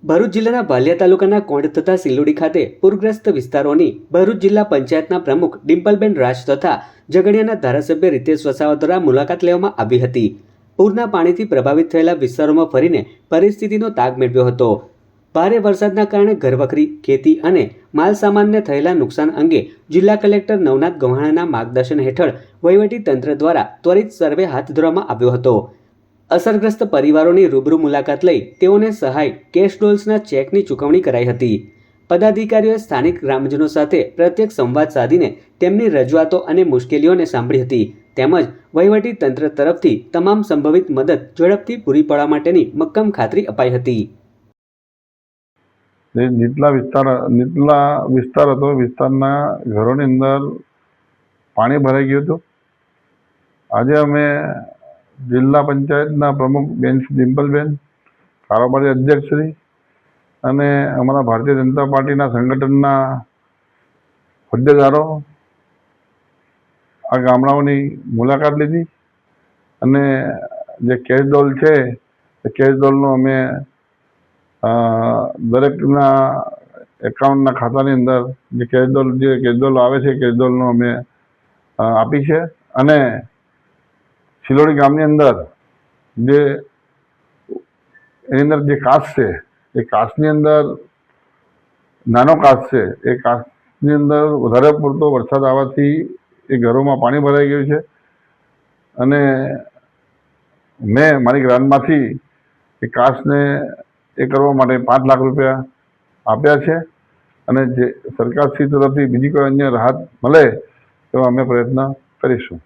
ભરૂચ જિલ્લાના ભાલિયા તાલુકાના કોંઢ તથા સિલ્લોડી ખાતે પૂરગ્રસ્ત વિસ્તારોની ભરૂચ જિલ્લા પંચાયતના પ્રમુખ ડિમ્પલબેન રાજ તથા ઝઘડિયાના ધારાસભ્ય રીતેશ વસાવા દ્વારા મુલાકાત લેવામાં આવી હતી. પૂરના પાણીથી પ્રભાવિત થયેલા વિસ્તારોમાં ફરીને પરિસ્થિતિનો તાગ મેળવ્યો હતો. ભારે વરસાદના કારણે ઘરવખરી, ખેતી અને માલસામાનને થયેલા નુકસાન અંગે જિલ્લા કલેક્ટર નવનાથ ગવ્હાણના માર્ગદર્શન હેઠળ વહીવટી તંત્ર દ્વારા ત્વરિત સર્વે હાથ ધરવામાં આવ્યો હતો. અસરગ્રસ્ત પરિવારોની રૂબરૂ મુલાકાત લઈ તેઓને સહાય કેશ ડોલ્સના ચેકની ચૂકવણી કરાઈ હતી. પદાધિકારીઓએ સ્થાનિક ગ્રામજનો સાથે પ્રત્યક્ષ સંવાદ સાધીને તેમની રજૂઆતો અને મુશ્કેલીઓને સાંભળી હતી. તેમજ વહીવટી તંત્ર તરફથી તમામ સંભવિત મદદ ઝડપથી પૂરી પાડવા માટેની મક્કમ ખાતરી અપાઈ હતી. નીચલા વિસ્તાર હતો. વિસ્તારના ઘરોની અંદર પાણી ભરાઈ ગયું હતું. આજે અમે જિલ્લા પંચાયતના પ્રમુખ બેન ડિમ્પલબેન, કારોબારી અધ્યક્ષશ્રી અને અમારા ભારતીય જનતા પાર્ટીના સંગઠનના હોદ્દેદારો આ ગામડાઓની મુલાકાત લીધી અને જે કેશ ડોલ છે એ કેશ ડોલનો અમે દરેકના એકાઉન્ટના ખાતાની અંદર જે કેશ ડોલ આવે છે કેશ ડોલનો અમે આપી છે. અને સિલોડી ગામની અંદર એની અંદર જે કાચ છે એ કાચની અંદર નાનો કાચ છે. એ કાચની અંદર વધારે પૂરતો વરસાદ આવવાથી એ ઘરોમાં પાણી ભરાઈ ગયું છે. અને મેં મારી ગ્રાન્ટમાંથી એ કાચને એ કરવા માટે 5 લાખ રૂપિયા આપ્યા છે. અને જે સરકારશ્રી તરફથી બીજી કોઈ અન્ય રાહત મળે તો અમે પ્રયત્ન કરીશું.